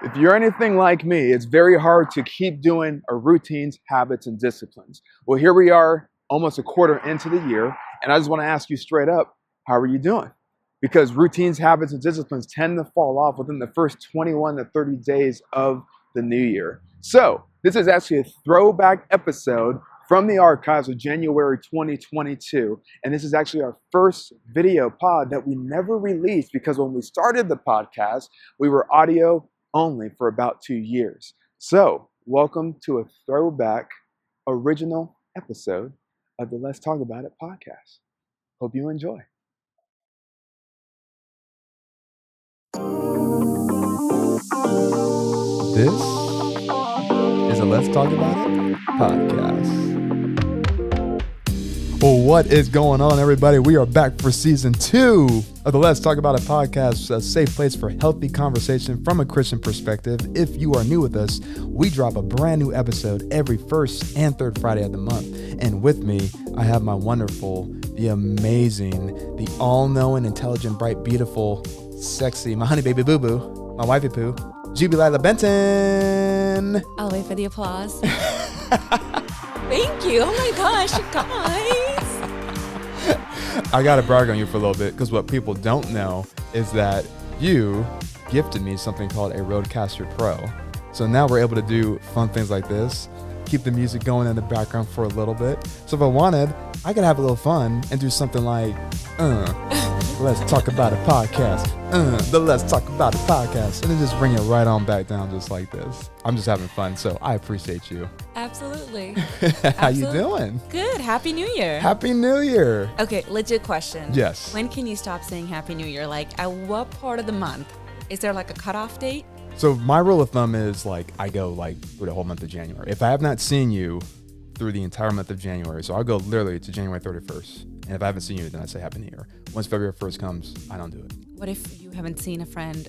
If you're anything like me, it's very hard to keep doing our routines, habits, and disciplines. Well, here we are almost a quarter into the year, and I just want to ask you straight up, how are you doing? Because routines, habits, and disciplines tend to fall off within the first 21 to 30 days of the new year. So, this is actually a throwback episode from the archives of January 2022. And this is actually our first video pod that we never released because when we started the podcast, we were audio only for about 2 years. So, welcome to a throwback original episode of the Let's Talk About It podcast. Hope you enjoy. This is a Let's Talk About It podcast. Well, what is going on, everybody? We are back for season 2 of the Let's Talk About It podcast, a safe place for healthy conversation from a Christian perspective. If you are new with us, we drop a brand new episode every first and third Friday of the month. And with me, I have my wonderful, the amazing, the all-knowing, intelligent, bright, beautiful, sexy, my honey baby boo-boo, my wifey poo, Jubilila Benton. I'll wait for the applause. Thank you. Oh my gosh, guys. I got to brag on you for a little bit because what people don't know is that you gifted me something called a Rodecaster Pro. So now we're able to do fun things like this, keep the music going in the background for a little bit. So if I wanted, I could have a little fun and do something like, Let's Talk About It podcast. The Let's Talk About It podcast. And then just bring it right on back down just like this. I'm just having fun, so I appreciate you. Absolutely. How you doing? Good. Happy New Year. Happy New Year. Okay, legit question. Yes. When can you stop saying Happy New Year? Like, at what part of the month? Is there like a cutoff date? So my rule of thumb is like I go like through the whole month of January. If I have not seen you through the entire month of January, so I'll go literally to January 31st. And if I haven't seen you, then I say Happy New Year. Once February 1st comes, I don't do it. What if you haven't seen a friend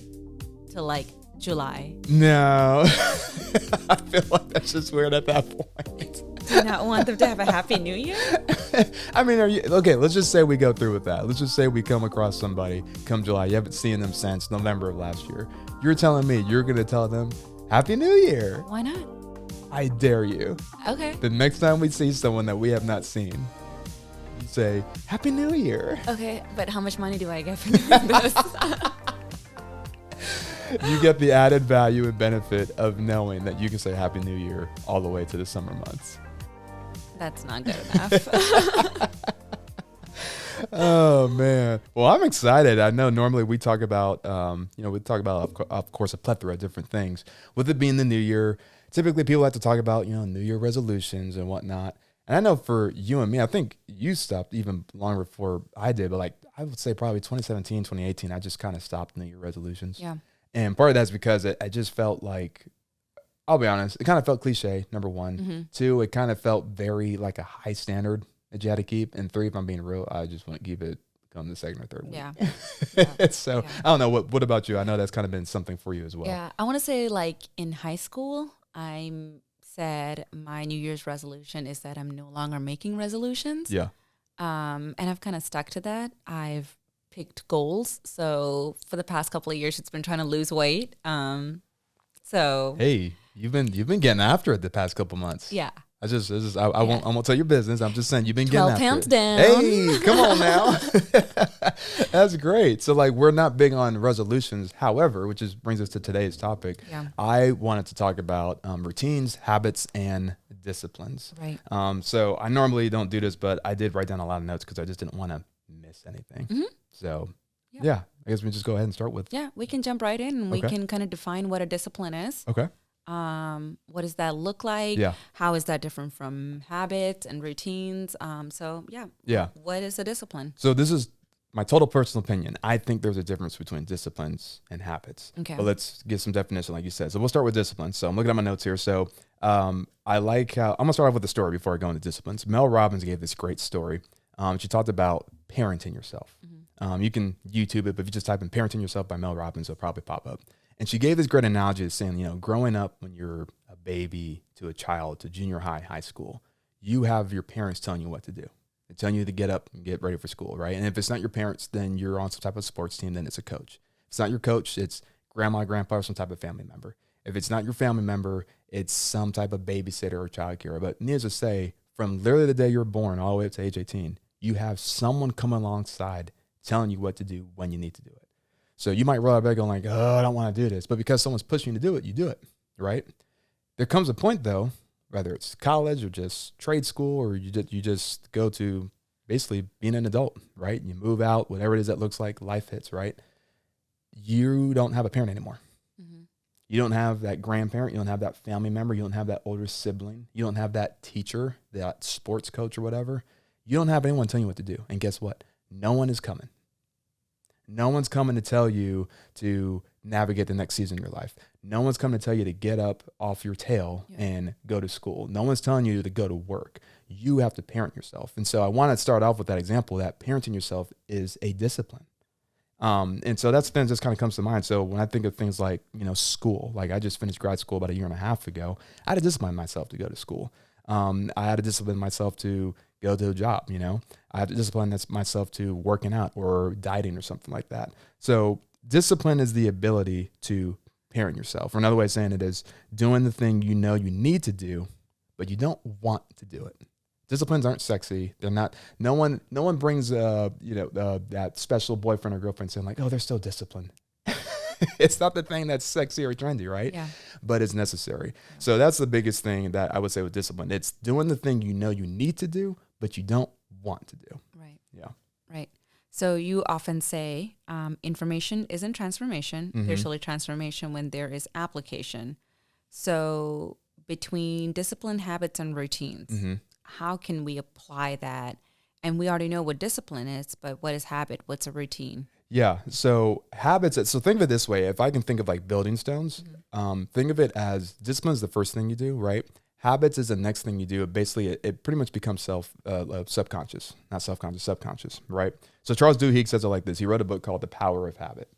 till like July? No. I feel like that's just weird at that point. Do you not want them to have a Happy New Year? I mean, okay, let's just say we go through with that. Let's just say we come across somebody come July. You haven't seen them since November of last year. You're telling me you're going to tell them Happy New Year. Why not? I dare you. Okay. The next time we see someone that we have not seen, you say, Happy New Year. Okay, but how much money do I get for doing this? You get the added value and benefit of knowing that you can say Happy New Year all the way to the summer months. That's not good enough. Oh man. Well, I'm excited. I know normally we talk about, of course, a plethora of different things. With it being the new year, typically people like to talk about, New Year resolutions and whatnot. And I know for you and me, I think you stopped even longer before I did, but like I would say probably 2017, 2018, I just kind of stopped New Year resolutions. Yeah. And part of that's because it just felt like, I'll be honest, it kind of felt cliche, number one. Mm-hmm. 2, it kind of felt very like a high standard that you had to keep. And 3, if I'm being real, I just want to keep it come the second or third week. Yeah. So I don't know. What about you? I know that's kind of been something for you as well. Yeah. I want to say like in high school, I said my New Year's resolution is that I'm no longer making resolutions. Yeah. And I've kind of stuck to that. I've picked goals. So for the past couple of years, it's been trying to lose weight. So hey, you've been getting after it the past couple months. yeah. I won't tell your business. I'm just saying you've been getting 12 after pounds it. down. Hey, come on now. That's great. So like we're not big on resolutions. However, brings us to today's topic. Yeah. I wanted to talk about routines, habits, and disciplines. Right. So I normally don't do this, but I did write down a lot of notes because I just didn't want to miss anything. Mm-hmm. So yeah, I guess we just go ahead and start with. Yeah. We can jump right in and we Okay. can kind of define what a discipline is. Okay. What does that look like? Yeah. How is that different from habits and routines? Yeah. What is a discipline? So this is my total personal opinion. I think there's a difference between disciplines and habits. Okay. But let's get some definition, like you said. So we'll start with disciplines. So I'm looking at my notes here. So I like how I'm gonna start off with the story before I go into disciplines. Mel Robbins gave this great story. She talked about parenting yourself. Mm-hmm. You can YouTube it, but if you just type in "parenting yourself" by Mel Robbins, it'll probably pop up. And she gave this great analogy of saying, growing up when you're a baby to a child to junior high, high school, you have your parents telling you what to do. They're telling you to get up and get ready for school, right? And if it's not your parents, then you're on some type of sports team, then it's a coach. If it's not your coach, it's grandma, grandpa, or some type of family member. If it's not your family member, it's some type of babysitter or childcare. But needless to say, from literally the day you're born all the way up to age 18, you have someone come alongside telling you what to do when you need to do it. So you might roll out of bed going like, oh, I don't want to do this. But because someone's pushing you to do it, you do it, right? There comes a point, though, whether it's college or just trade school, or you just go to basically being an adult, right? You move out, whatever it is that looks like, life hits, right? You don't have a parent anymore. Mm-hmm. You don't have that grandparent. You don't have that family member. You don't have that older sibling. You don't have that teacher, that sports coach or whatever. You don't have anyone telling you what to do. And guess what? No one is coming. No one's coming to tell you to navigate the next season of your life. No one's coming to tell you to get up off your tail and go to school. No one's telling you to go to work. You have to parent yourself. And so I want to start off with that example that parenting yourself is a discipline. And so that's thing just kind of comes to mind. So when I think of things like, school, like I just finished grad school about 1.5 years ago, I had to discipline myself to go to school. I had to discipline myself to go to a job, I had to discipline myself to working out or dieting or something like that. So discipline is the ability to parent yourself. Or another way of saying it is doing the thing you know you need to do, but you don't want to do it. Disciplines aren't sexy. They're not. No one brings that special boyfriend or girlfriend saying like, oh, they're so disciplined. It's not the thing that's sexy or trendy, right? Yeah. But it's necessary. So that's the biggest thing that I would say with discipline. It's doing the thing you know you need to do, but you don't want to do. Right. Yeah. Right. So you often say information isn't transformation. Mm-hmm. There's only transformation when there is application. So between discipline, habits, and routines, Mm-hmm. how can we apply that? And we already know what discipline is, but what is habit? What's a routine? Yeah. So habits. So think of it this way. If I can think of like building stones, think of it as discipline is the first thing you do, right? Habits is the next thing you do. Basically, it pretty much becomes subconscious, not self-conscious, subconscious, right? So Charles Duhigg says it like this. He wrote a book called The Power of Habit.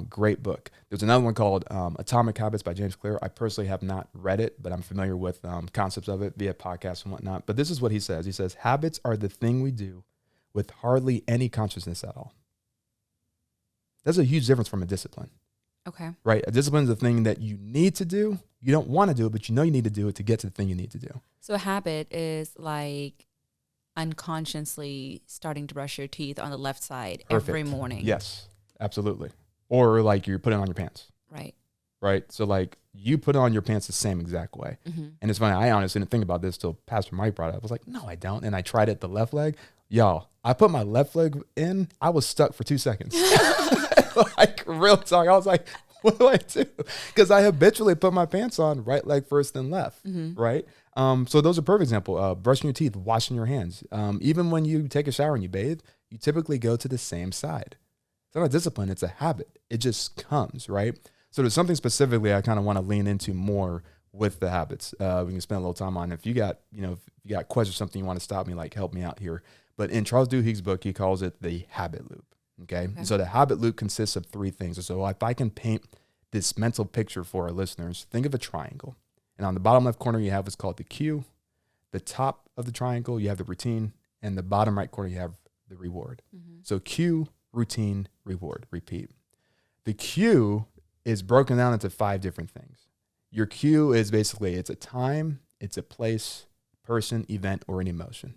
Great book. There's another one called Atomic Habits by James Clear. I personally have not read it, but I'm familiar with concepts of it via podcasts and whatnot. But this is what he says. He says, habits are the thing we do with hardly any consciousness at all. That's a huge difference from a discipline. Okay. Right? A discipline is the thing that you need to do. You don't want to do it, but you know you need to do it to get to the thing you need to do. So a habit is like unconsciously starting to brush your teeth on the left side every morning. Yes, absolutely. Or like you're putting on your pants. Right. Right? So like you put on your pants the same exact way. Mm-hmm. And it's funny, I honestly didn't think about this till Pastor Mike brought it up. I was like, no, I don't. And I tried it the left leg. Y'all, I put my left leg in. I was stuck for 2 seconds. Like real talk. I was like, what do I do? Because I habitually put my pants on right leg first, then left. Mm-hmm. Right? So those are perfect example. Brushing your teeth, washing your hands. Even when you take a shower and you bathe, you typically go to the same side. It's not a discipline, it's a habit. It just comes, right? So there's something specifically I kind of want to lean into more with the habits. We can spend a little time on. If you got questions, something you want to stop me, like help me out here. But in Charles Duhigg's book, he calls it the habit loop. Okay. And so the habit loop consists of 3 things. So if I can paint this mental picture for our listeners, think of a triangle. And on the bottom left corner, you have what's called the cue. The top of the triangle, you have the routine. And the bottom right corner, you have the reward. Mm-hmm. So cue, routine, reward, repeat. The cue is broken down into 5 different things. Your cue is basically, it's a time, it's a place, person, event, or an emotion.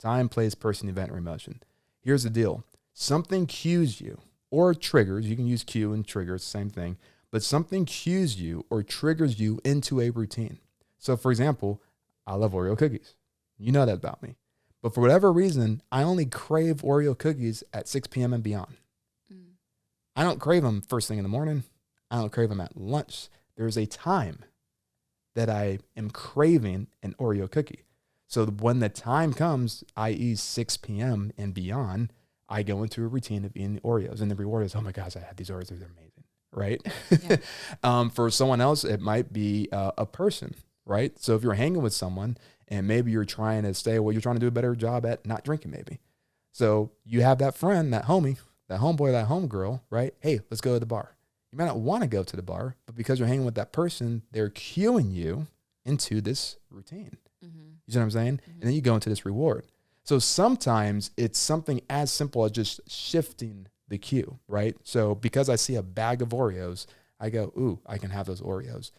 Time, place, person, event, or emotion. Here's the deal. Something cues you or triggers. You can use cue and trigger, it's the same thing. But something cues you or triggers you into a routine. So for example, I love Oreo cookies. You know that about me. But for whatever reason, I only crave Oreo cookies at 6 p.m. and beyond. I don't crave them first thing in the morning. I don't crave them at lunch. There's a time that I am craving an Oreo cookie. So when the time comes, i.e. 6 p.m. and beyond, I go into a routine of eating the Oreos. And the reward is, oh my gosh, I had these Oreos. They're amazing, right? Yeah. For someone else, it might be a person, right? So if you're hanging with someone and maybe you're trying to you're trying to do a better job at not drinking maybe. So you have that friend, that homie, that homeboy, that homegirl, right? Hey, let's go to the bar. You might not want to go to the bar, but because you're hanging with that person, they're cueing you into this routine. Mm-hmm. You see what I'm saying? Mm-hmm. And then you go into this reward. So sometimes it's something as simple as just shifting the cue, right? So because I see a bag of Oreos, I go, ooh, I can have those Oreos.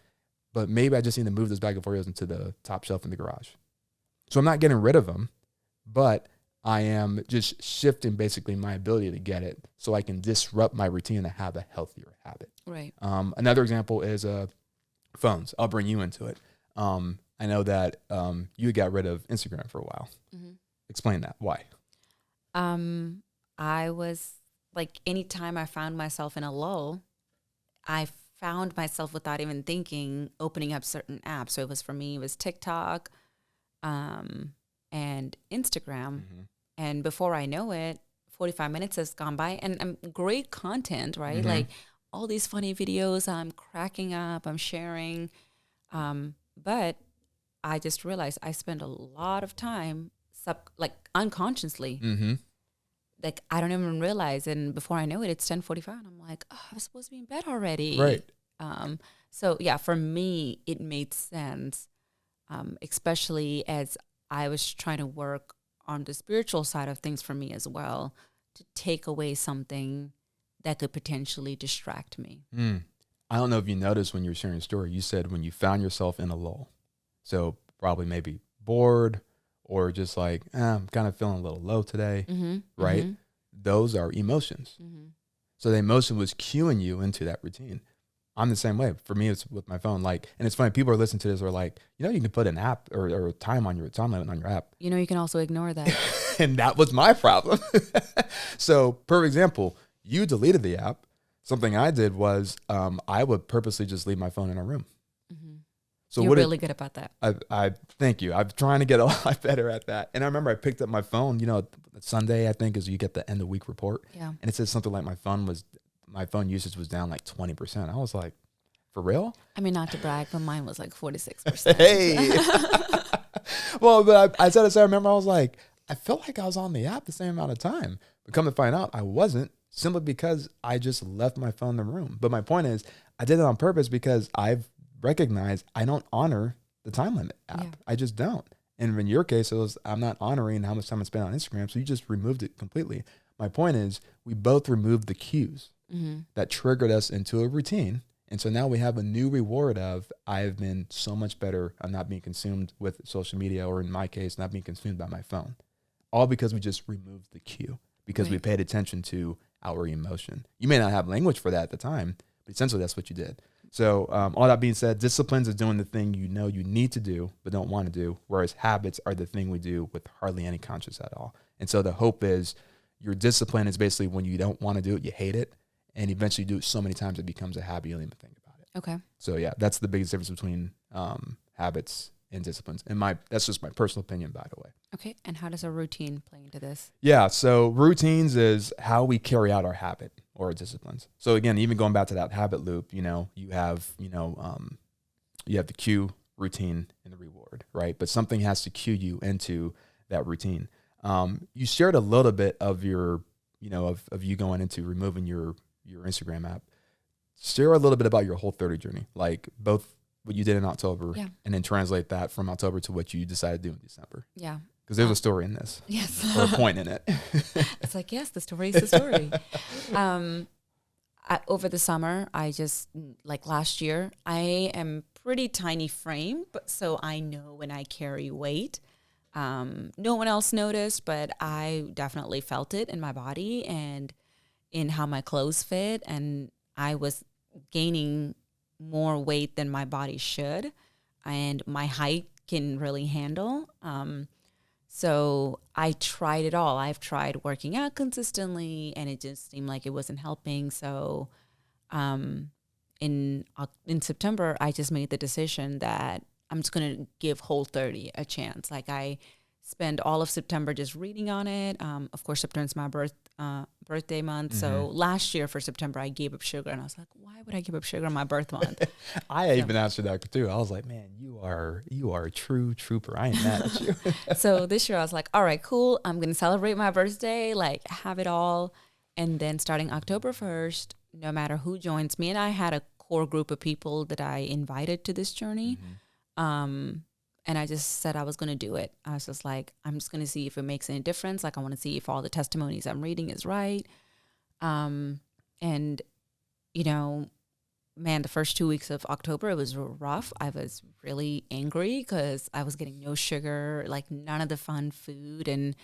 But maybe I just need to move this bag of Oreos into the top shelf in the garage. So I'm not getting rid of them, but I am just shifting basically my ability to get it so I can disrupt my routine to have a healthier habit. Right. Another example is phones. I'll bring you into it. I know that you got rid of Instagram for a while. Mm-hmm. Explain that. Why? I was like, anytime I found myself in a lull, I found myself without even thinking opening up certain apps. So it was TikTok, and Instagram. Mm-hmm. And before I know it, 45 minutes has gone by, and great content, right? Mm-hmm. Like all these funny videos, I'm cracking up, I'm sharing. But I just realized I spend a lot of time unconsciously. Mm-hmm. Like I don't even realize, and before I know it, it's 10:45, and I'm like, oh, I was supposed to be in bed already. Right. So yeah, for me, it made sense, especially as I was trying to work on the spiritual side of things for me as well, to take away something that could potentially distract me. I don't know if you noticed when you were sharing your story, you said when you found yourself in a lull. So probably maybe bored or just like, I'm kind of feeling a little low today, Mm-hmm. right? Mm-hmm. Those are emotions. Mm-hmm. So the emotion was cueing you into that routine. I'm the same way. For me, it's with my phone. Like, and it's funny, people are listening to this are like, you can put an app or time on your time limit on your app. You can also ignore that. And that was my problem. So, per example, you deleted the app. Something I did was I would purposely just leave my phone in a room. Mm-hmm. So You're really good about that. I thank you. I'm trying to get a lot better at that. And I remember I picked up my phone, Sunday, I think, is you get the end of week report. Yeah. And it says something like my phone usage was down like 20%. I was like, for real? I mean, not to brag, but mine was like 46%. Hey. Well, but I said, I remember I was like, I felt like I was on the app the same amount of time. But come to find out, I wasn't, simply because I just left my phone in the room. But my point is, I did it on purpose because I've recognized I don't honor the time limit app. Yeah. I just don't. And in your case, it was I'm not honoring how much time I spent on Instagram. So you just removed it completely. My point is, we both removed the cues that triggered us into a routine. And so now we have a new reward of I've been so much better. I'm not being consumed with social media, or in my case, not being consumed by my phone. All because we just removed the cue, because we paid attention to our emotion. You may not have language for that at the time, but essentially that's what you did. So all that being said, disciplines is doing the thing you need to do but don't want to do, whereas habits are the thing we do with hardly any conscience at all. And so the hope is your discipline is basically when you don't want to do it, you hate it, and eventually you do it so many times it becomes a habit, you don't even think about it. Okay. So yeah, that's the biggest difference between habits and disciplines. And that's just my personal opinion, by the way. Okay. And how does a routine play into this? Yeah. So routines is how we carry out our habit or our disciplines. So again, even going back to that habit loop, you have the cue, routine, and the reward, right? But something has to cue you into that routine. You shared a little bit of your, of you going into removing your Instagram app. Share a little bit about your Whole30 journey, like both what you did in October and then translate that from October to what you decided to do in December. Yeah. Because there's a story in this. Yes. Or a point in it. It's like, yes, the story is the story. Over the summer, like last year, I am pretty tiny frame, but so I know when I carry weight. No one else noticed, but I definitely felt it in my body and in how my clothes fit. And I was gaining more weight than my body should, and my height can really handle. So I tried it all. I've tried working out consistently, and it just seemed like it wasn't helping. So in September, I just made the decision that I'm just going to give Whole30 a chance. Like I spend all of September just reading on it. Of course, September's my birthday month. Mm-hmm. So last year for September, I gave up sugar, and I was like, why would I give up sugar on my birth month? I even answered that too. I was like, man, you are a true trooper. I ain't mad at you. So this year I was like, all right, cool. I'm going to celebrate my birthday, like have it all. And then starting October 1st, no matter who joins me, and I had a core group of people that I invited to this journey. Mm-hmm. And I just said I was going to do it. I was just like, I'm just going to see if it makes any difference. Like, I want to see if all the testimonies I'm reading is right. And, man, the first 2 weeks of October, it was rough. I was really angry because I was getting no sugar, like none of the fun food. And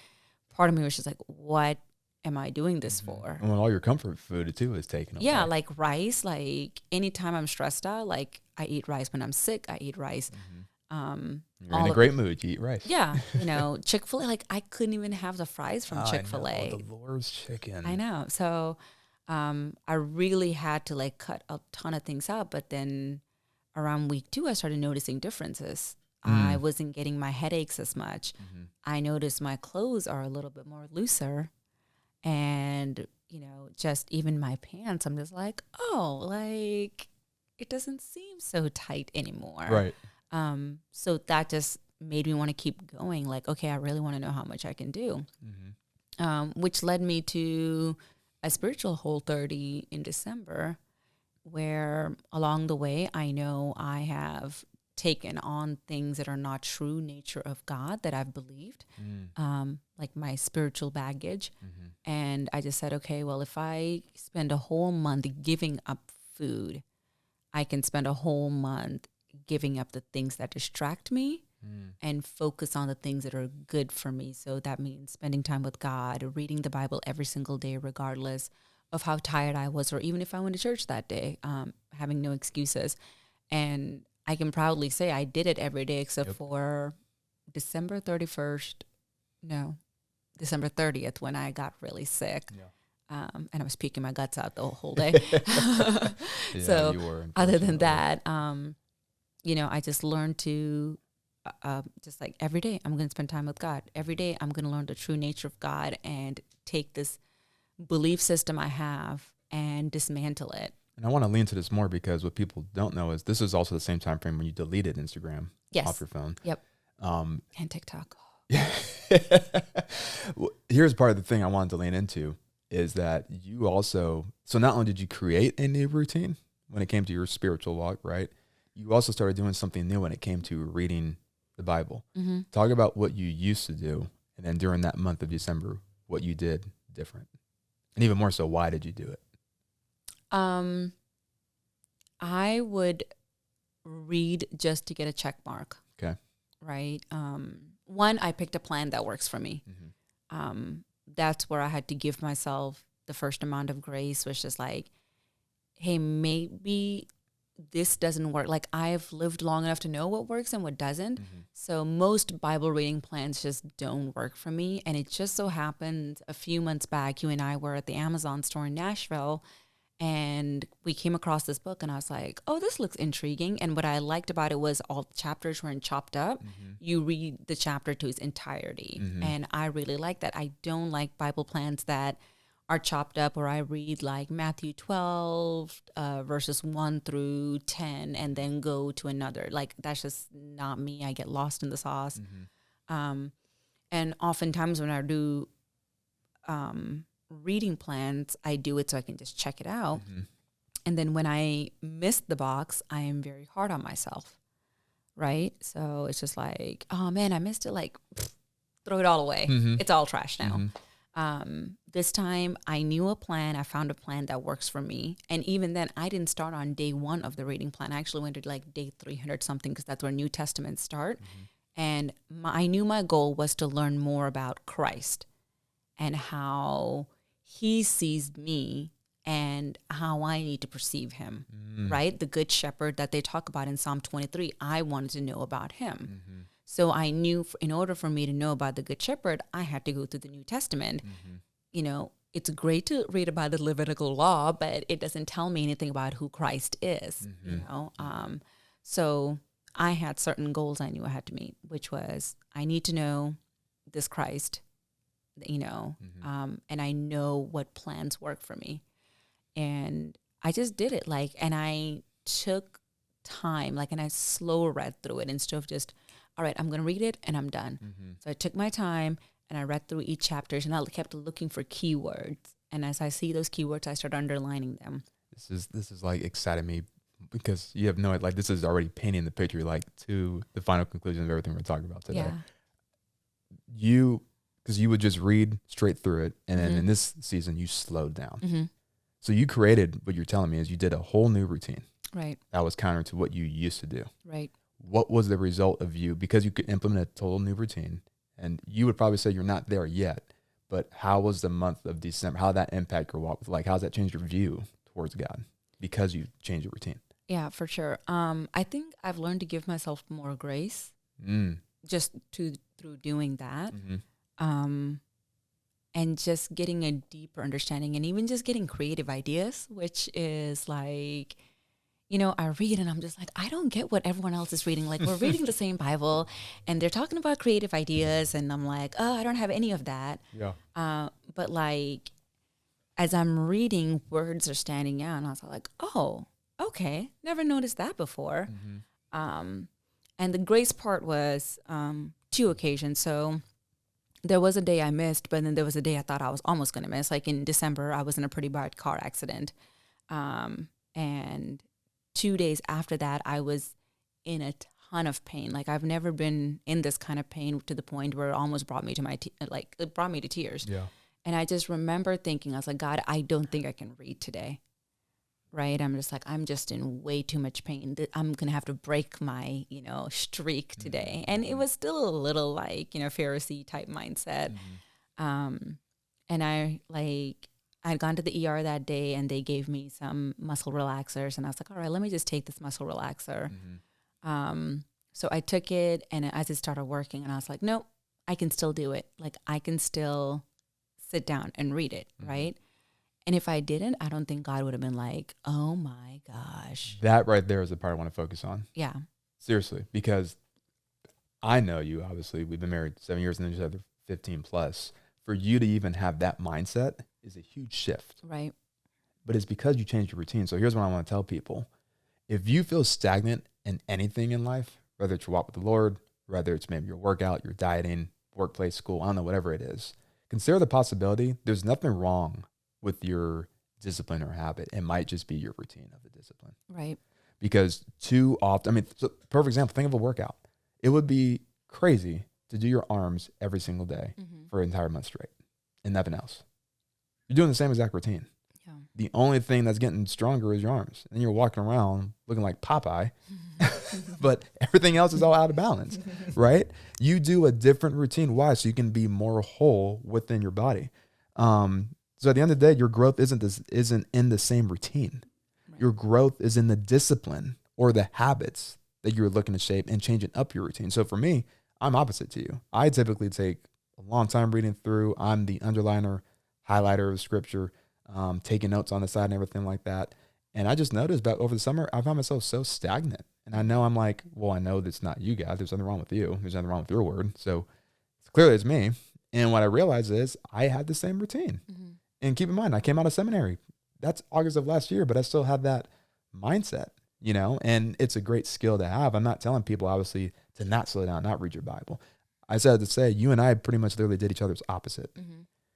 part of me was just like, what am I doing this for? And when all your comfort food too is taken away. Yeah, like rice. Like anytime I'm stressed out, like I eat rice. When I'm sick, I eat rice. You're in a great mood. You eat rice. Yeah, Chick-fil-A. Like I couldn't even have the fries from Chick-fil-A. I know, the Lord's chicken. I know. So I really had to like cut a ton of things out. But then around week 2, I started noticing differences. I wasn't getting my headaches as much. I noticed my clothes are a little bit more looser. And, just even my pants, I'm just like, oh, like it doesn't seem so tight anymore. Right. So that just made me want to keep going. Like, okay, I really want to know how much I can do. Which led me to a spiritual Whole30 in December, where along the way, I know I have taken on things that are not true nature of God that I've believed, like my spiritual baggage. And I just said, okay, well, if I spend a whole month giving up food, I can spend a whole month giving up the things that distract me and focus on the things that are good for me. So that means spending time with God, reading the Bible every single day, regardless of how tired I was, or even if I went to church that day, having no excuses. And I can proudly say I did it every day except for December 30th when I got really sick. And I was puking my guts out the whole day. So you were, other than that, I just learned to just like every day I'm going to spend time with God. Every day I'm going to learn the true nature of God and take this belief system I have and dismantle it. And I want to lean to this more because what people don't know is this is also the same time frame when you deleted Instagram off your phone. Yep. And TikTok. Here's part of the thing I wanted to lean into is that you also, so not only did you create a new routine when it came to your spiritual walk, right? You also started doing something new when it came to reading the Bible. Talk about what you used to do. And then during that month of December, what you did different. And even more so, why did you do it? I would read just to get a check mark. Okay. Right. One, I picked a plan that works for me. That's where I had to give myself the first amount of grace, which is like, hey, maybe this doesn't work. Like I've lived long enough to know what works and what doesn't. So most Bible reading plans just don't work for me. And it just so happened a few months back, you and I were at the Amazon store in Nashville, and we came across this book and I was like, oh, this looks intriguing. And what I liked about it was all the chapters weren't chopped up. You read the chapter to its entirety. And I really like that. I don't like Bible plans that are chopped up, or I read like Matthew 12 verses 1 through 10 and then go to another. Like that's just not me. I get lost in the sauce. And oftentimes when I do reading plans, I do it so I can just check it out. And then when I miss the box, I am very hard on myself, right? So it's just like, oh man, I missed it. Like, throw it all away. It's all trash now. This time I knew a plan. I found a plan that works for me. And even then I didn't start on day 1 of the reading plan. I actually went to like day 300 something because that's where New Testament start. And I knew my goal was to learn more about Christ and how he sees me and how I need to perceive him, right? The good shepherd that they talk about in Psalm 23, I wanted to know about him. So I knew in order for me to know about the good shepherd, I had to go through the New Testament. It's great to read about the Levitical law, but it doesn't tell me anything about who Christ is, So I had certain goals I knew I had to meet, which was I need to know this Christ, and I know what plans work for me. And I just did it and I took time, and I slow read through it instead of just, all right, I'm going to read it and I'm done. So I took my time and I read through each chapter and I kept looking for keywords. And as I see those keywords, I start underlining them. This is like exciting me because you have no, like this is already painting the picture, like to the final conclusion of everything we're talking about today. Because you would just read straight through it. And then in this season, you slowed down. So you created, what you're telling me is you did a whole new routine. Right. That was counter to what you used to do. Right. What was the result of you? Because you could implement a total new routine, and you would probably say you're not there yet, but how was the month of December? How did that impact your walk with, like, how does that change your view towards God because you changed your routine? Yeah, for sure. I think I've learned to give myself more grace just through doing that. And just getting a deeper understanding and even just getting creative ideas, which is like, I read and I'm just like, I don't get what everyone else is reading. Like, we're reading the same Bible and they're talking about creative ideas. And I'm like, oh, I don't have any of that. Yeah. But like, as I'm reading, words are standing out. And I was like, oh, okay. Never noticed that before. And the grace part was 2 occasions. So there was a day I missed, but then there was a day I thought I was almost going to miss. Like in December, I was in a pretty bad car accident. And 2 days after that, I was in a ton of pain. Like, I've never been in this kind of pain to the point where it almost brought me to it brought me to tears. Yeah. And I just remember thinking, I was like, God, I don't think I can read today. Right. I'm just like, I'm just in way too much pain. I'm going to have to break my, streak today. And it was still a little like, Pharisee type mindset. And I'd gone to the ER that day and they gave me some muscle relaxers. And I was like, all right, let me just take this muscle relaxer. So I took it, and as it started working, and I was like, nope, I can still do it. Like, I can still sit down and read it. Right. And if I didn't, I don't think God would have been like, oh my gosh. That right there is the part I want to focus on. Yeah. Seriously, because I know you, obviously. We've been married 7 years and then each other 15 plus. For you to even have that mindset is a huge shift. Right. But it's because you changed your routine. So here's what I want to tell people. If you feel stagnant in anything in life, whether it's your walk with the Lord, whether it's maybe your workout, your dieting, workplace, school, I don't know, whatever it is, consider the possibility there's nothing wrong with your discipline or habit. It might just be your routine of the discipline. Right. Because too often, so perfect example, think of a workout. It would be crazy to do your arms every single day for an entire month straight and nothing else. You're doing the same exact routine. Yeah. The only thing that's getting stronger is your arms. And you're walking around looking like Popeye, but everything else is all out of balance, right? You do a different routine. Why? So you can be more whole within your body. So at the end of the day, your growth isn't in the same routine. Right. Your growth is in the discipline or the habits that you're looking to shape and changing up your routine. So for me, I'm opposite to you. I typically take a long time reading through. I'm the underliner, highlighter of scripture, taking notes on the side and everything like that. And I just noticed that over the summer, I found myself so stagnant. And I know I'm like, well, I know that's not you, God. There's nothing wrong with you. There's nothing wrong with your word. So clearly it's me. And what I realized is I had the same routine. And keep in mind, I came out of seminary. That's August of last year, but I still had that mindset, and it's a great skill to have. I'm not telling people, obviously, to not slow down, not read your Bible. I said to say, you and I pretty much literally did each other's opposite,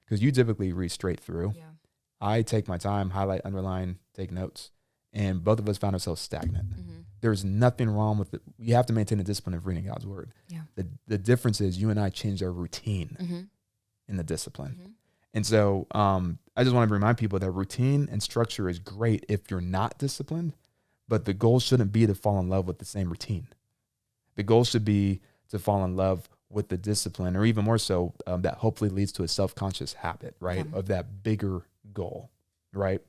because you typically read straight through. Yeah. I take my time, highlight, underline, take notes, and both of us found ourselves stagnant. There's nothing wrong with it. You have to maintain the discipline of reading God's word. Yeah. The difference is you and I changed our routine in the discipline. And so I just want to remind people that routine and structure is great if you're not disciplined, but the goal shouldn't be to fall in love with the same routine. The goal should be to fall in love with the discipline, or even more so, that hopefully leads to a self-conscious habit, right, of that bigger goal, right?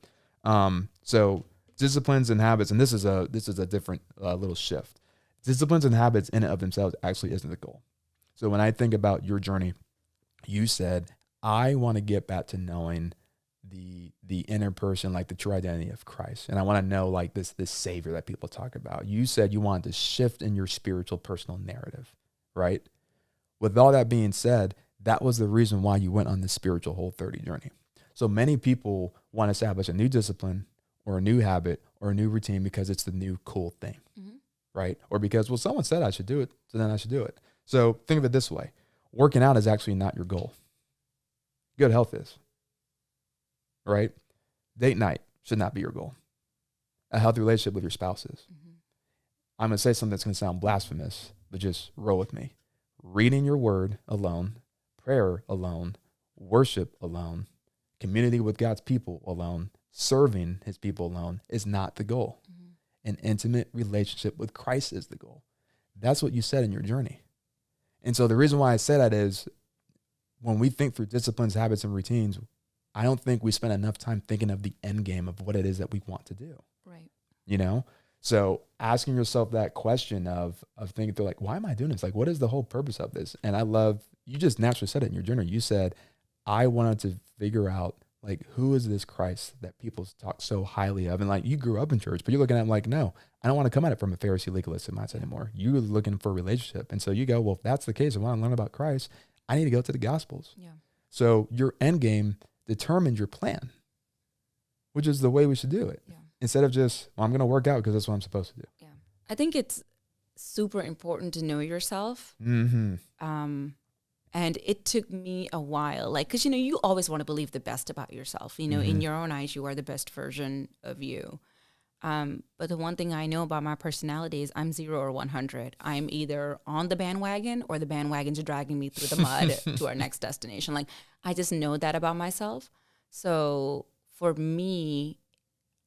So disciplines and habits, and this is a different little shift. Disciplines and habits in and of themselves actually isn't the goal. So when I think about your journey, you said, I want to get back to knowing the inner person, like the true identity of Christ. And I want to know like this savior that people talk about. You said you wanted to shift in your spiritual personal narrative, right? With all that being said, that was the reason why you went on this spiritual Whole30 journey. So many people want to establish a new discipline or a new habit or a new routine because it's the new cool thing, right? Or because, well, someone said I should do it, so then I should do it. So think of it this way. Working out is actually not your goal. Good health is, right? Date night should not be your goal. A healthy relationship with your spouse is. I'm going to say something that's going to sound blasphemous, but just roll with me. Reading your word alone, prayer alone, worship alone, community with God's people alone, serving his people alone is not the goal. an intimate relationship with Christ is the goal. That's what you said in your journey. And so the reason why I say that is when we think through disciplines, habits, and routines, I don't think we spend enough time thinking of the end game of what it is that we want to do. Right. You know? So asking yourself that question of thinking through, like, why am I doing this? Like, what is the whole purpose of this? And I love, you just naturally said it in your journal. You said, I wanted to figure out, like, who is this Christ that people talk so highly of? And like, you grew up in church, but you're looking at him like, no, I don't want to come at it from a Pharisee legalistic mindset anymore. You're looking for a relationship. And so you go, well, if that's the case, I want to learn about Christ, I need to go to the Gospels. Yeah. So your end game determines your plan, which is the way we should do it. Yeah. Instead of just, well, I'm going to work out because that's what I'm supposed to do. Yeah. I think it's super important to know yourself. Mm-hmm. And it took me a while, like, because, you know, you always want to believe the best about yourself. You know, in your own eyes, you are the best version of you. But the one thing I know about my personality is I'm 0 or 100. I'm either on the bandwagon or the bandwagon's dragging me through the mud to our next destination. Like, I just know that about myself. So for me,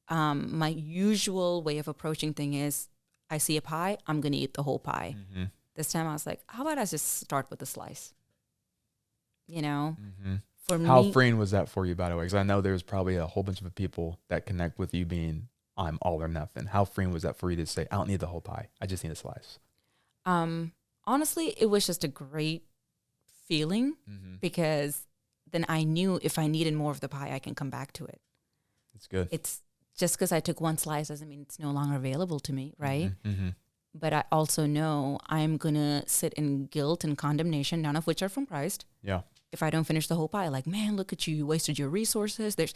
my usual way of approaching thing is I see a pie, I'm going to eat the whole pie. Mm-hmm. This time I was like, how about I just start with a slice? You know, for How me, freeing was that for you, by the way? Because I know there's probably a whole bunch of people that connect with you being, I'm all or nothing. How freeing was that for you to say, I don't need the whole pie, I just need a slice? honestly, it was just a great feeling because then I knew if I needed more of the pie, I can come back to it. It's good. It's just because I took one slice doesn't mean it's no longer available to me, right? Mm-hmm. But I also know I'm going to sit in guilt and condemnation, none of which are from Christ. Yeah. If I don't finish the whole pie, like, man, look at you, you wasted your resources. There's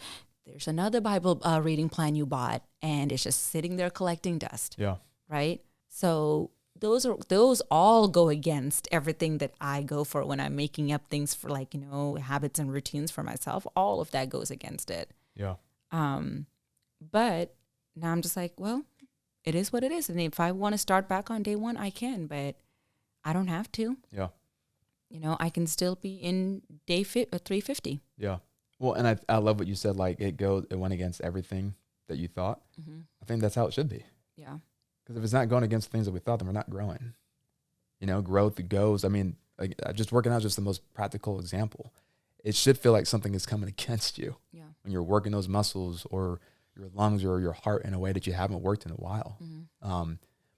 another Bible reading plan you bought, and it's just sitting there collecting dust. Yeah. Right? So those all go against everything that I go for when I'm making up things for, like, you know, habits and routines for myself. All of that goes against it. Yeah. But now I'm just like, well, it is what it is. And if I want to start back on day one, I can, but I don't have to. Yeah. You know, I can still be in day 350. Yeah. Well, and I love what you said, like it went against everything that you thought. I think that's how it should be. Yeah. Because if it's not going against things that we thought, then we're not growing. You know, growth goes, I mean, like, just working out is just the most practical example. It should feel like something is coming against you. Yeah. When you're working those muscles or your lungs or your heart in a way that you haven't worked in a while.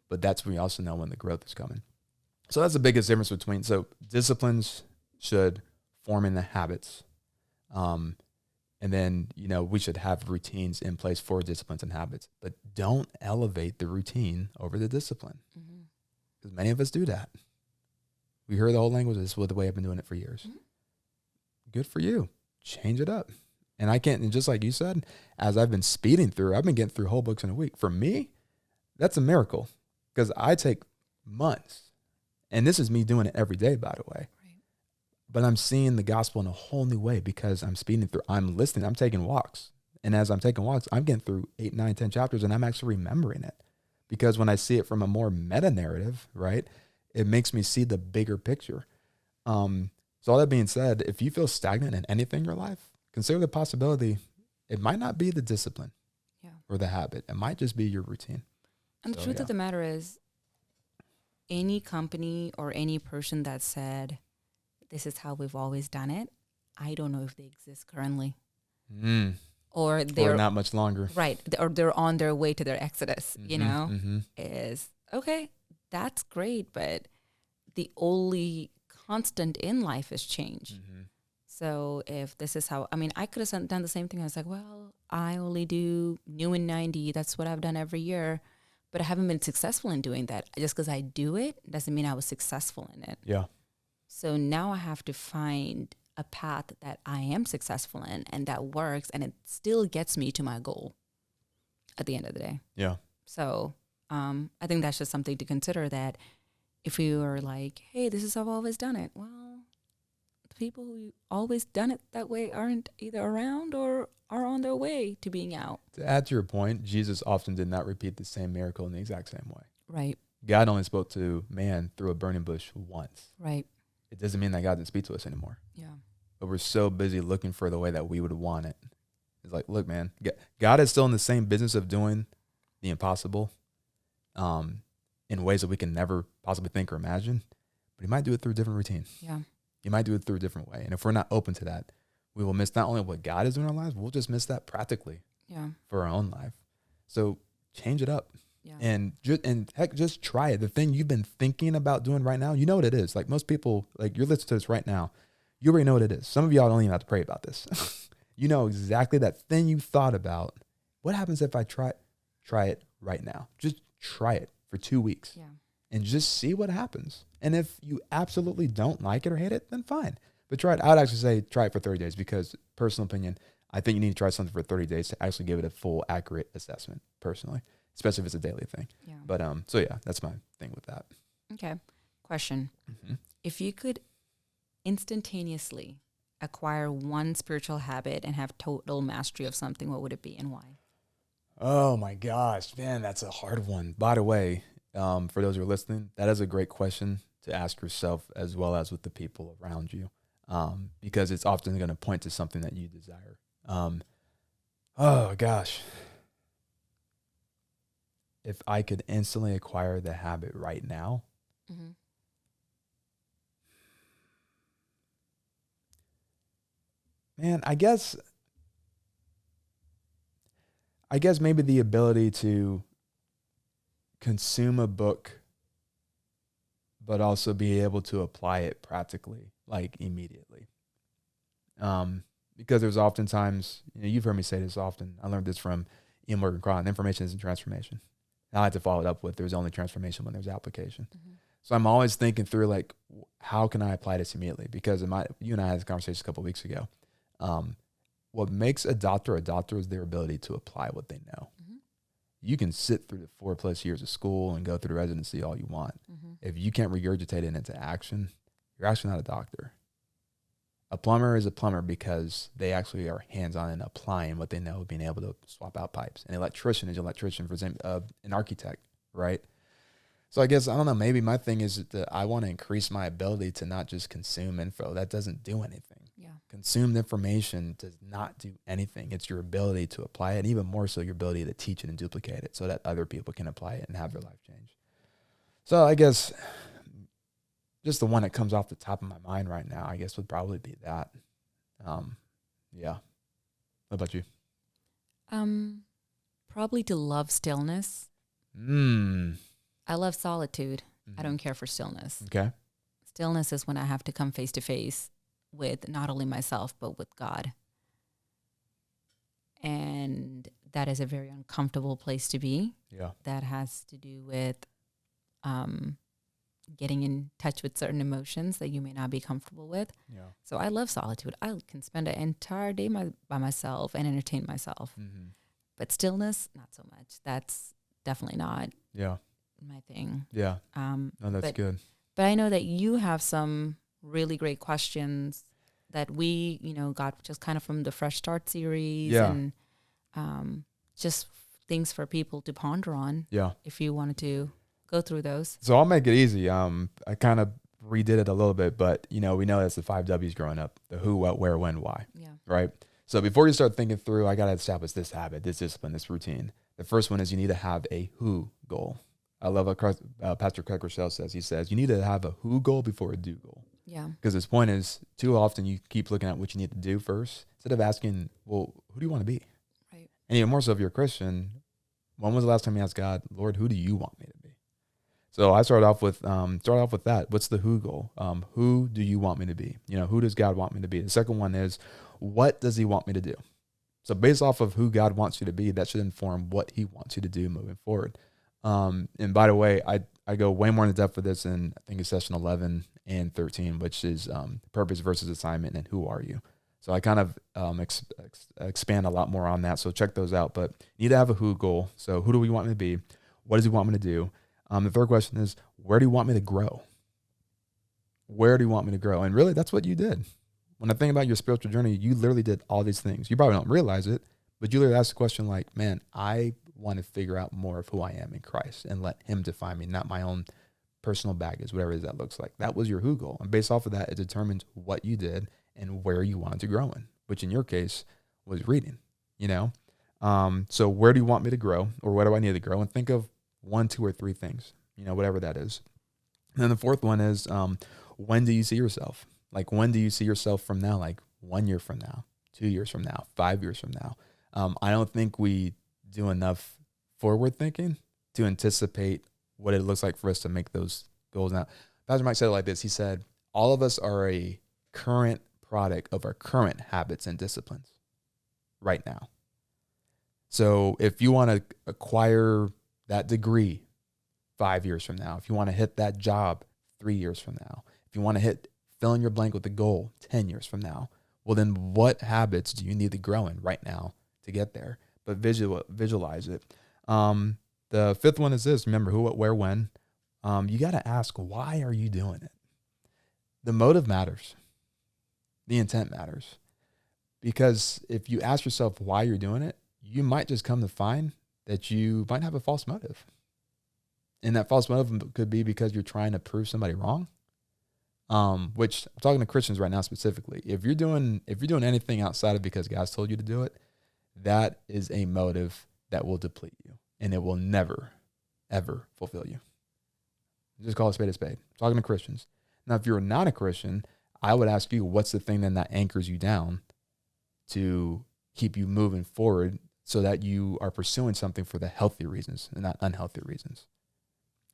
But that's when you also know when the growth is coming. So that's the biggest difference between, so disciplines should form into habits. And then, you know, we should have routines in place for disciplines and habits, but don't elevate the routine over the discipline. Because many of us do that. We hear the whole language, this is the way I've been doing it for years. Good for you. Change it up. And I can't, and just like you said, as I've been speeding through, I've been getting through whole books in a week. For me, that's a miracle because I take months. And this is me doing it every day, by the way. Right. But I'm seeing the gospel in a whole new way because I'm speeding through. I'm listening. I'm taking walks. And as I'm taking walks, I'm getting through 8, 9, 10 chapters, and I'm actually remembering it. Because when I see it from a more meta narrative, right, it makes me see the bigger picture. So all that being said, if you feel stagnant in anything in your life, consider the possibility it might not be the discipline or the habit. It might just be your routine. And the truth of the matter is, any company or any person that said, this is how we've always done it, I don't know if they exist currently. Or they're not much longer. Right. Or they're on their way to their exodus, you know, is okay. That's great. But the only constant in life is change. So if this is how, I mean, I could have done the same thing. I was like, well, I only do new in 90. That's what I've done every year. But I haven't been successful in doing that. Just because I do it doesn't mean I was successful in it. Yeah. So now I have to find a path that I am successful in and that works, and it still gets me to my goal at the end of the day. Yeah. So I think that's just something to consider, that if you are like, hey, this is how I've always done it. Well, the people who always done it that way aren't either around or are on their way to being out. To add to your point, Jesus often did not repeat the same miracle in the exact same way. Right. God only spoke to man through a burning bush once. Right. It doesn't mean that God didn't speak to us anymore. Yeah. But we're so busy looking for the way that we would want it. It's like, look, man, God is still in the same business of doing the impossible in ways that we can never possibly think or imagine. But he might do it through a different routine. Yeah. He might do it through a different way. And if we're not open to that, we will miss not only what God is doing in our lives, we'll just miss that practically for our own life. So change it up. Yeah. And just try it. The thing you've been thinking about doing right now, you know what it is. Like most people, like you're listening to this right now, you already know what it is. Some of y'all don't even have to pray about this. You know exactly that thing you thought about. What happens if I try it right now? Just try it for 2 weeks. Yeah. And just see what happens. And if you absolutely don't like it or hate it, then fine. But try it. I would actually say try it for 30 days because, personal opinion, I think you need to try something for 30 days to actually give it a full, accurate assessment, personally, especially if it's a daily thing. Yeah. But so yeah, that's my thing with that. Okay. Question. Mm-hmm. If you could instantaneously acquire one spiritual habit and have total mastery of something, what would it be and why? Oh my gosh, man, that's a hard one. By the way, for those who are listening, that is a great question to ask yourself as well as with the people around you, because it's often going to point to something that you desire. Oh gosh. If I could instantly acquire the habit right now, mm-hmm. man, I guess maybe the ability to consume a book, but also be able to apply it practically, like immediately. Because there's oftentimes, you've heard me say this often. I learned this from Ian Morgan Cron. Information isn't transformation. I like to follow it up with there's only transformation when there's application. Mm-hmm. So I'm always thinking through like, how can I apply this immediately? Because you and I had this conversation a couple of weeks ago. What makes a doctor is their ability to apply what they know. Mm-hmm. You can sit through the 4+ years of school and go through the residency all you want. Mm-hmm. If you can't regurgitate it into action, you're actually not a doctor. A plumber is a plumber because they actually are hands-on in applying what they know, being able to swap out pipes. An electrician is an electrician, for example, an architect, right? So I guess, I don't know, maybe my thing is that I want to increase my ability to not just consume info. That doesn't do anything. Yeah. Consumed information does not do anything. It's your ability to apply it, and even more so your ability to teach it and duplicate it so that other people can apply it and have their life change. So I guess just the one that comes off the top of my mind right now, I guess, would probably be that. Yeah. What about you? Probably to love stillness. I love solitude. Mm-hmm. I don't care for stillness. Okay. Stillness is when I have to come face to face with not only myself, but with God. And that is a very uncomfortable place to be. Yeah. That has to do with getting in touch with certain emotions that you may not be comfortable with. Yeah. So I love solitude. I can spend an entire day by myself and entertain myself. Mm-hmm. But stillness, not so much. That's definitely not my thing. Yeah. No, that's good. But I know that you have some really great questions that we, got just kind of from the Fresh Start series and just things for people to ponder on. Yeah. If you wanted to go through those. So I'll make it easy. I kind of redid it a little bit, but we know that's the 5 W's growing up: the who, what, where, when, why. Yeah. Right. So before you start thinking through, I got to establish this habit, this discipline, this routine. The first one is you need to have a who goal. I love what Pastor Craig Rochelle says. He says, you need to have a who goal before a do goal. Yeah. Because his point is, too often you keep looking at what you need to do first, instead of asking, well, who do you want to be? Right. And even more so if you're a Christian, when was the last time you asked God, Lord, who do you want me to be? So I started off with that. What's the who goal? Who do you want me to be? Who does God want me to be? The second one is, what does he want me to do? So based off of who God wants you to be, that should inform what he wants you to do moving forward. And by the way, I go way more into depth with this in, I think it's session 11 and 13, which is purpose versus assignment and who are you? So I kind of expand a lot more on that. So check those out. But you need to have a who goal. So who do we want me to be? What does he want me to do? The third question is, where do you want me to grow? Where do you want me to grow? And really, that's what you did. When I think about your spiritual journey, you literally did all these things. You probably don't realize it, but you literally asked the question like, man, I want to figure out more of who I am in Christ and let him define me, not my own personal baggage, whatever it is that looks like. That was your who goal. And based off of that, it determines what you did and where you wanted to grow in, which in your case was reading, So where do you want me to grow, or where do I need to grow? And think of 1, 2, or 3 things, whatever that is. And then the fourth one is, when do you see yourself? Like, when do you see yourself from now? Like 1 year from now, 2 years from now, 5 years from now. I don't think we do enough forward thinking to anticipate what it looks like for us to make those goals. Now, Pastor Mike said it like this. He said, all of us are a current product of our current habits and disciplines right now. So if you want to acquire that degree 5 years from now, if you want to hit that job 3 years from now, if you want to hit fill in your blank with a goal 10 years from now, well, then what habits do you need to grow in right now to get there? But visualize it. The fifth one is this. Remember who, what, where, when. You got to ask, why are you doing it? The motive matters. The intent matters. Because if you ask yourself why you're doing it, you might just come to find that you might have a false motive. And that false motive could be because you're trying to prove somebody wrong. Which I'm talking to Christians right now specifically. If you're doing anything outside of because God's told you to do it, that is a motive that will deplete you, and it will never, ever fulfill you. Just call a spade a spade. I'm talking to Christians. Now, if you're not a Christian, I would ask you, what's the thing then that anchors you down to keep you moving forward so that you are pursuing something for the healthy reasons and not unhealthy reasons?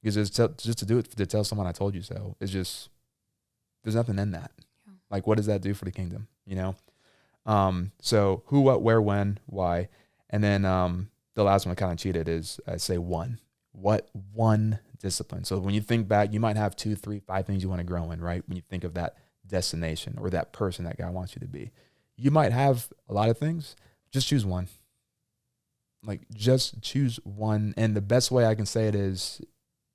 Because just to do it, to tell someone I told you so, is just, there's nothing in that. Yeah. Like, what does that do for the kingdom? So who, what, where, when, why. And then the last one I kind of cheated is I say one. What one discipline? So when you think back, you might have 2, 3, 5 things you want to grow in, right? When you think of that destination or that person that God wants you to be, you might have a lot of things. Just choose one. Like, just choose one. And the best way I can say it is,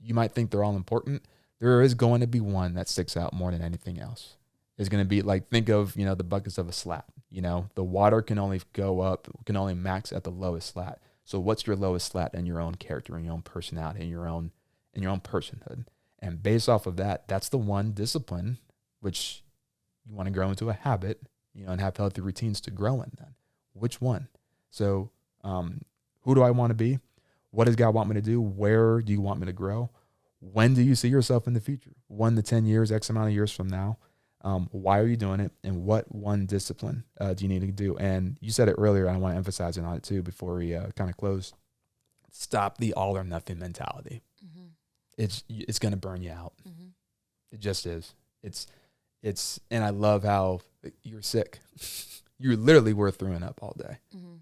you might think they're all important. There is going to be one that sticks out more than anything else. It's going to be like, think of, the buckets of a slat. The water can only go up, can only max at the lowest slat. So what's your lowest slat in your own character, in your own personality, in your own personhood? And based off of that, that's the one discipline which you want to grow into a habit, and have healthy routines to grow in then. Which one? So who do I want to be? What does God want me to do? Where do you want me to grow? When do you see yourself in the future? 1 to 10 years, X amount of years from now. Why are you doing it? And what one discipline do you need to do? And you said it earlier. I want to emphasize it on it too before we kind of close. Stop the all or nothing mentality. Mm-hmm. It's going to burn you out. Mm-hmm. It just is. It's, and I love how you're sick. You literally were throwing up all day. Mm-hmm.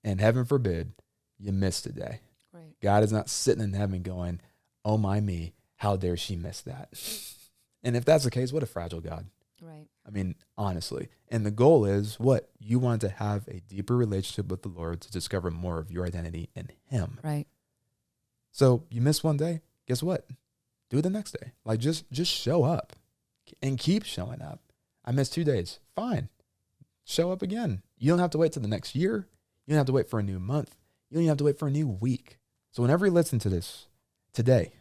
And heaven forbid you missed a day. Right. God is not sitting in heaven going, oh my me, how dare she miss that? And if that's the case, what a fragile God. Right. I mean, honestly. And the goal is what? You want to have a deeper relationship with the Lord to discover more of your identity in Him. Right. So you miss one day, guess what? Do it the next day. Like, just show up and keep showing up. I missed 2 days. Fine. Show up again. You don't have to wait till the next year. You don't have to wait for a new month. You don't even have to wait for a new week. So whenever you listen to this, today.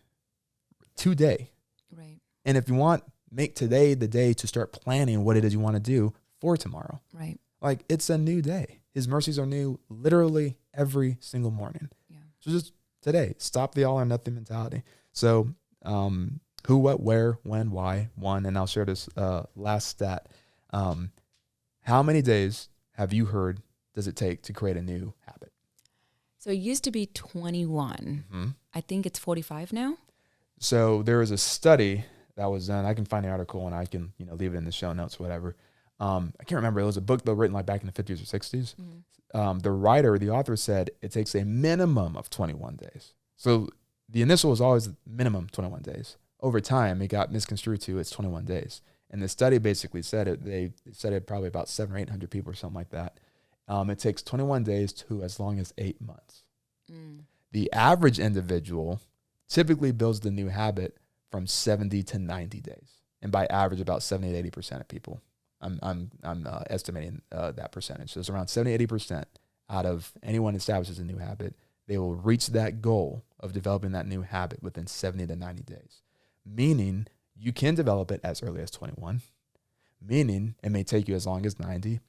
Right. And if you want, make today the day to start planning what it is you want to do for tomorrow. Right. Like, it's a new day. His mercies are new literally every single morning. Yeah. So just today, stop the all or nothing mentality. So who, what, where, when, why, one. And I'll share this last stat. How many days have you heard does it take to create a new habit? So it used to be 21. Mm-hmm. I think it's 45 now. So there was a study that was done. I can find the article and I can, leave it in the show notes, whatever. I can't remember. It was a book though written like back in the 50s or 60s. Mm-hmm. The author said it takes a minimum of 21 days. So the initial was always minimum 21 days. Over time, it got misconstrued to it's 21 days. And the study basically said it. They said it probably about 700 or 800 people or something like that. It takes 21 days to as long as 8 months. Mm. The average individual typically builds the new habit from 70 to 90 days. And by average, about 70 to 80% of people. I'm estimating that percentage. So it's around 70, 80% out of anyone establishes a new habit, they will reach that goal of developing that new habit within 70 to 90 days. Meaning you can develop it as early as 21. Meaning it may take you as long as 90.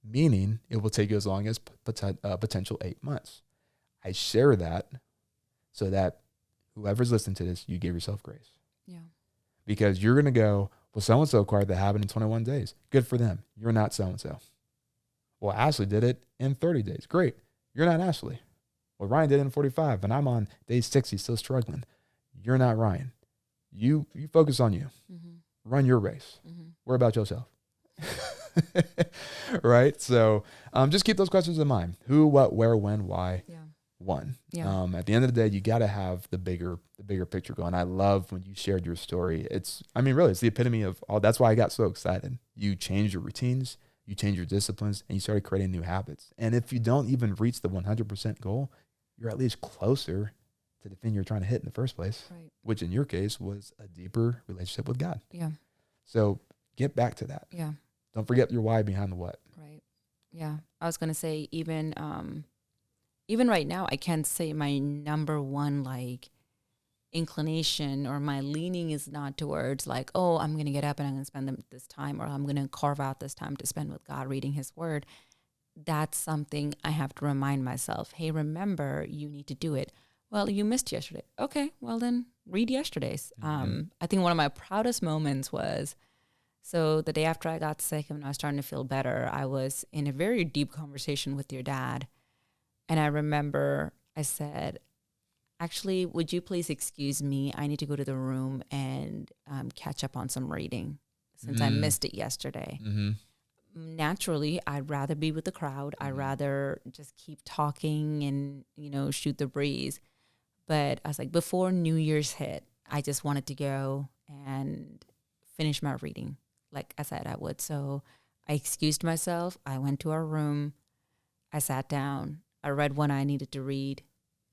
Meaning it will take you as long as potential 8 months. I share that so that whoever's listening to this, you give yourself grace. Yeah. Because you're going to go, well, so-and-so acquired the habit in 21 days. Good for them. You're not so-and-so. Well, Ashley did it in 30 days. Great. You're not Ashley. Well, Ryan did it in 45, and I'm on day 60, still struggling. You're not Ryan. You focus on you. Run your race. Worry about yourself. Right? So just keep those questions in mind. Who, what, where, when, why, one. Yeah. At the end of the day, you got to have the bigger picture going. I love when you shared your story. Really, it's the epitome of all. That's why I got so excited. You changed your routines, you changed your disciplines, and you started creating new habits. And if you don't even reach the 100% goal, you're at least closer to the thing you're trying to hit in the first place, Right. which in your case was a deeper relationship with God. Yeah. So get back to that. Yeah. Don't forget your why behind the what. Right. Yeah. I was going to say, even right now, I can't say my number one, like, inclination or my leaning is not towards like, oh, I'm going to get up and I'm going to spend this time, or I'm going to carve out this time to spend with God reading his word. That's something I have to remind myself. Hey, remember, you need to do it. Well, you missed yesterday. Okay, well then read yesterday's. I think one of my proudest moments was, so the day after I got sick and I was starting to feel better, I was in a very deep conversation with your dad. And I remember I said, actually, would you please excuse me? I need to go to the room and catch up on some reading since I missed it yesterday. Naturally, I'd rather be with the crowd. I'd rather just keep talking and, shoot the breeze. But I was like, before New Year's hit, I just wanted to go and finish my reading like I said I would. So I excused myself. I went to our room. I sat down. I read what I needed to read.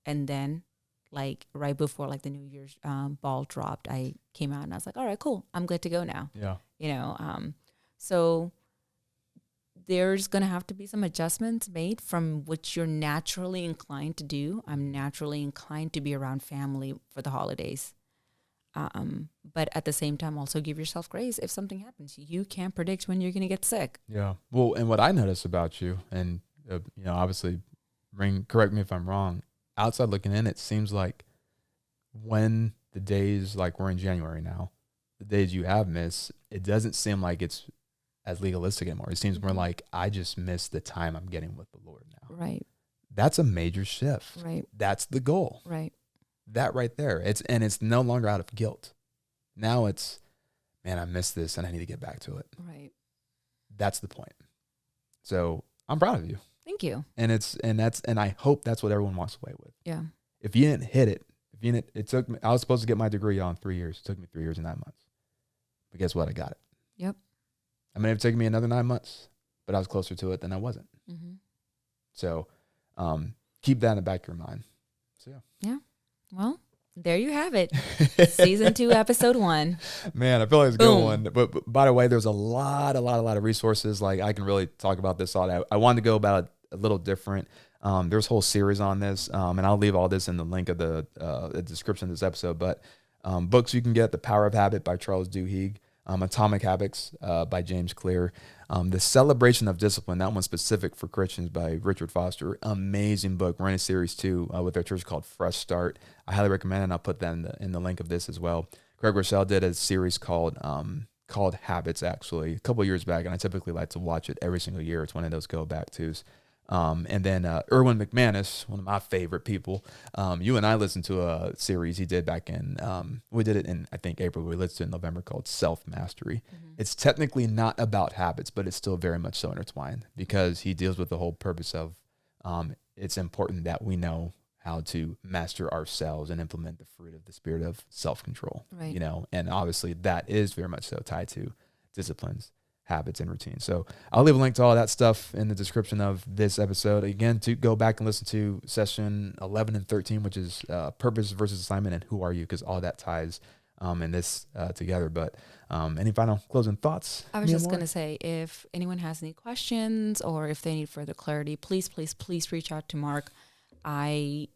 And then, like, right before, like, the New Year's ball dropped, I came out and I was like, all right, cool. I'm good to go now. Yeah. So there's going to have to be some adjustments made from what you're naturally inclined to do. I'm naturally inclined to be around family for the holidays. But at the same time, also give yourself grace if something happens. You can't predict when you're going to get sick. Yeah. Well, and what I noticed about you, and, obviously, correct me if I'm wrong, outside looking in, it seems like when the days, like we're in January now, the days you have missed, it doesn't seem like it's as legalistic anymore. It seems more like, I just missed the time I'm getting with the Lord now. Right. That's a major shift. Right. That's the goal. Right. That right there. It's no longer out of guilt. Now it's, man, I missed this and I need to get back to it. Right. That's the point. So I'm proud of you. Thank you. And I hope that's what everyone walks away with. Yeah. If you didn't hit it, it took me, I was supposed to get my degree in 3 years. It took me 3 years and 9 months. But guess what? I got it. Yep. I mean, it took me another 9 months, but I was closer to it than I wasn't. Mm-hmm. So keep that in the back of your mind. So, yeah. Well, there you have it. Season 2, episode 1. Man, I feel like it's a good one. But by the way, there's a lot of resources. Like, I can really talk about this all day. I wanted to go about it a little different. There's a whole series on this, and I'll leave all this in the link of the description of this episode. But books you can get: The Power of Habit by Charles Duhigg, Atomic Habits by James Clear, The Celebration of Discipline, that one's specific for Christians, by Richard Foster. Amazing book. We're in a series 2 with our church called Fresh Start. I highly recommend it, and I'll put that in the link of this as well. Greg Rochelle did a series called Habits, actually, a couple of years back, and I typically like to watch it every single year. It's one of those go back tos. And then Erwin McManus, one of my favorite people. You and I listened to a series he did back in, we did it in, I think, April. We listened to it in November, called Self-Mastery. Mm-hmm. It's technically not about habits, but it's still very much so intertwined, because he deals with the whole purpose of it's important that we know how to master ourselves and implement the fruit of the spirit of self-control. Right. And obviously that is very much so tied to disciplines, habits, and routines. So I'll leave a link to all that stuff in the description of this episode. Again, to go back and listen to session 11 and 13, which is purpose versus assignment and who are you, because all that ties in this together. But any final closing thoughts? I was just going to say, if anyone has any questions or if they need further clarity, please reach out to Mark.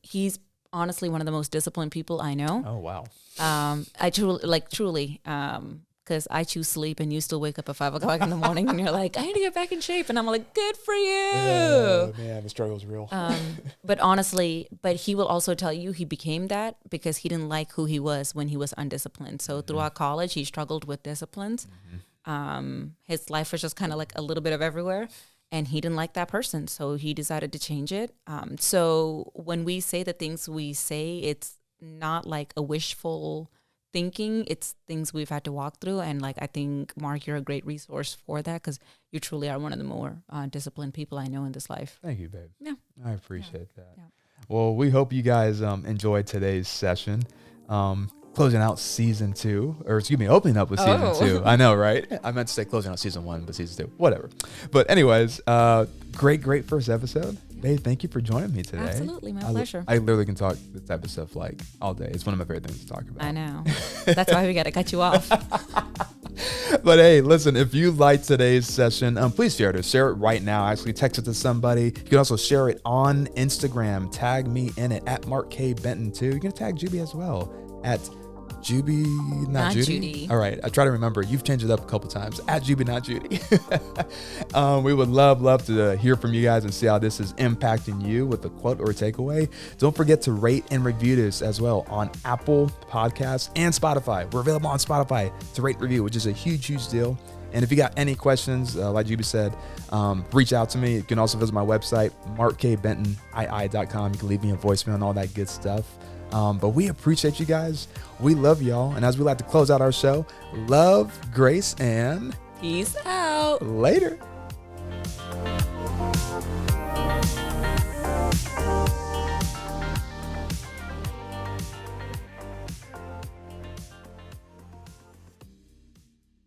He's honestly one of the most disciplined people I know. Oh, wow. I truly, because I choose sleep and you still wake up at 5 o'clock in the morning and you're like, I need to get back in shape. And I'm like, good for you. Oh, man, the struggle's real. But honestly, but he will also tell you he became that because he didn't like who he was when he was undisciplined. So throughout college, he struggled with disciplines. His life was just kind of like a little bit of everywhere. And he didn't like that person. So he decided to change it. So when we say the things we say, it's not like a wishful thinking. It's things we've had to walk through. And like, I think, Mark, you're a great resource for that because you truly are one of the more disciplined people I know in this life. Thank you, babe. Yeah. I appreciate that. Yeah. Well, we hope you guys enjoyed today's session. Closing out season 2, or excuse me, opening up with season 2. I know, right? I meant to say closing out season 1, but season 2, whatever. But anyways, great first episode. Babe, thank you for joining me today. Absolutely, my pleasure. I literally can talk this type of stuff like all day. It's one of my favorite things to talk about. I know. That's why we got to cut you off. But hey, listen, if you liked today's session, please share it. Share it right now. Actually, text it to somebody. You can also share it on Instagram. Tag me in it at Mark K. Benton too. You can tag Juby as well at Juby, not Judy. All right, I try to remember. You've changed it up a couple times. At Juby, not Judy. We would love to hear from you guys and see how this is impacting you with a quote or a takeaway. Don't forget to rate and review this as well on Apple Podcasts and Spotify. We're available on Spotify to rate and review, which is a huge deal. And if you got any questions, like Juby said, reach out to me. You can also visit my website, markkbentonii.com. You can leave me a voicemail and all that good stuff. But we appreciate you guys. We love y'all. And as we like to close out our show, love, grace, and Peace out. later.